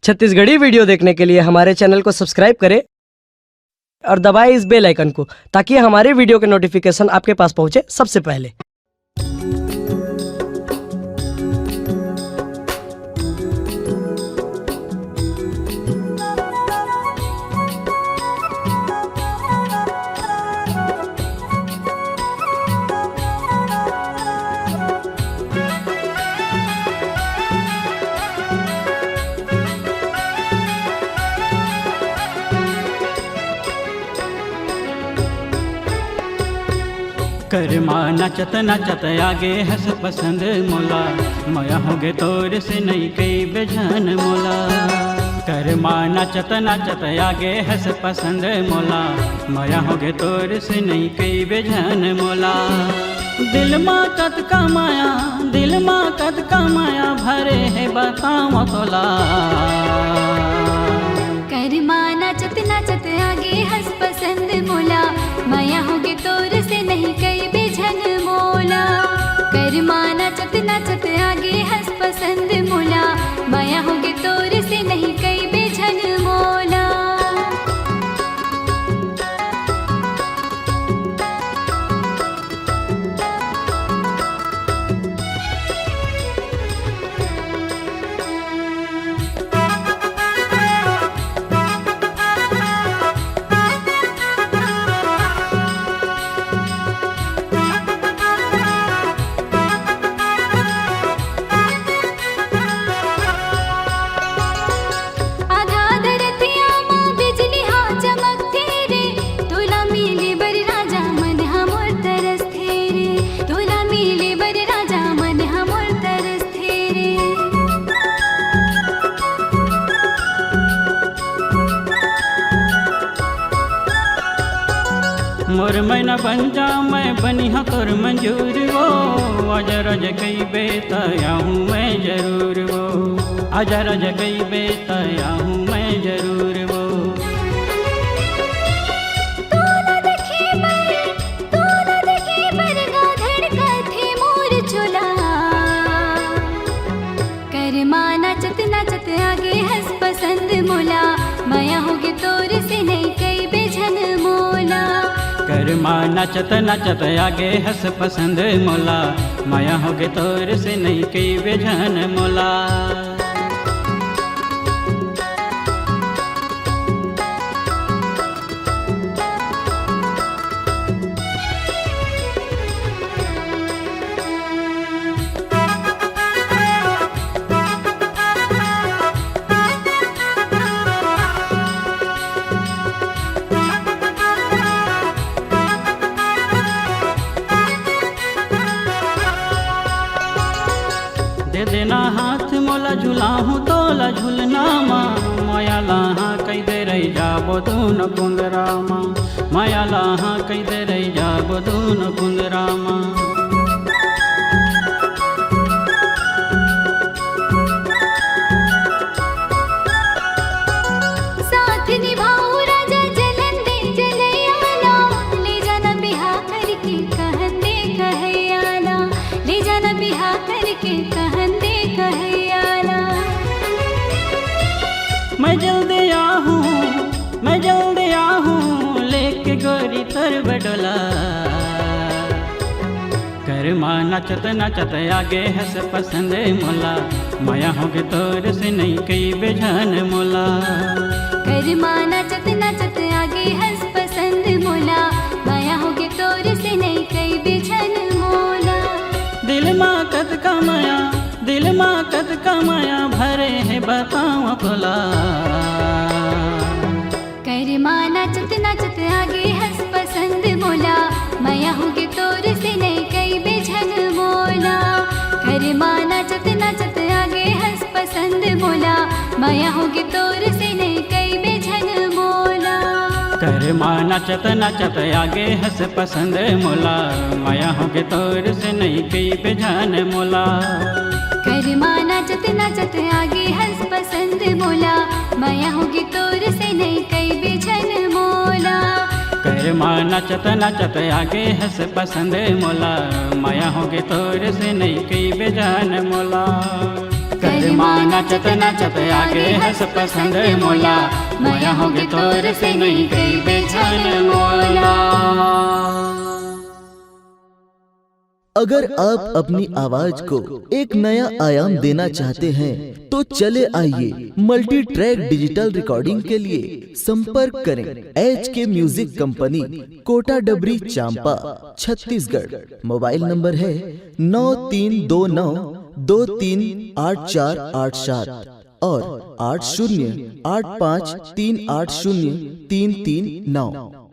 Chhattisgarhi video देखने के लिए हमारे चैनल को सब्सक्राइब करें और दबाएं इस बेल आइकन को ताकि हमारे वीडियो के नोटिफिकेशन आपके पास पहुंचे सबसे पहले। करमा नचत नचत आगे हंस पसंद मोला, मया होगे तोर से नहीं कई बेजान मोला। करमा नचत नचत आगे हंस पसंद मोला, मया होगे तोर से नहीं कई बेजान मोला। दिल मा कत का माया, दिल मा कत का माया भरे है बताओ तोला। करमा नचत नचत आगे हंस पसंद मोला, माया होगे तोर से नहीं कई बेझन मोला। करमा नचत नचत आगे हंस पसंद मोला, माया होगे तोर से नहीं कई बेझन मोला। मोर मैना बन जा मैं बनी हाँ तोर मंजूर वो। आजा राजा कई बेताया हूँ मैं जरूर वो। आजा राजा कई बेताया हूँ मैं जरूर वो। करमा नचत नचत आगे हंस पसंद मोला, माया होगे तोर से नहीं कई बेझन मोला। करमा नचत नचत आगे हंस पसंद मोला, माया होगे तोर से नहीं कई बेजान मोला। दे देना हाथ मोला झूला हूँ तोला झूलना माँ। माया लाहा कई दे रही जाबो दून कुंदरा माँ। माया लाहा कई दे रही जाबो दून कुंदरा माँ। साथ निभाओ राजा जलन दे जलैयाला, ले जाना बिहा करके कहन दे कहैयाला। ले जाना बिहा करके कहन दे कहैयाला। मैं जल्दी आहूँ, मैं जल्दी आहूँ लेके गोरी तर बडोला। करमा नचत नचत आगे हंस पसंद मोला, माया होगे तोर से नहीं कई बेजान मोला। करमा नचत नचत आगे हंस पसंद मोला, माया होगे तोर से नहीं कई बेझन मोला। दिल माँ कत का माया, दिल माँ कत का माया भरे है बताओ भोला। करमा नचत नचत आगे हंस पसंद मोला, माया होगे तोर से नहीं कई बेझन मोला। करमा नचत नचत आगे हंस पसंद मोला, माया होगे तोर से नहीं कई बेझन मोला। करमा नचत नचत आगे हंस पसंद मोला, माया होगे तोर से नहीं कई बेजान मोला। करमा नचत नचत आगे हंस पसंद मोला, माया होगे तोर से नहीं कई बेझन मोला। करमा नचत नचत आगे हंस पसंद मोला, माया होगे तोर से नहीं कई बेजान मोला। कर्मा नाचत नाचत आगे हंस पसंद मोला, माया होगे तोर से नहीं कई बेजान मोला। अगर आप अपनी आवाज को एक नया आयाम देना चाहते हैं तो चले आइए मल्टी ट्रैक डिजिटल रिकॉर्डिंग के लिए संपर्क करें HK म्यूजिक कंपनी, कोटा डबरी, चांपा, छत्तीसगढ़। मोबाइल नंबर है 9329238487 और 8085380339।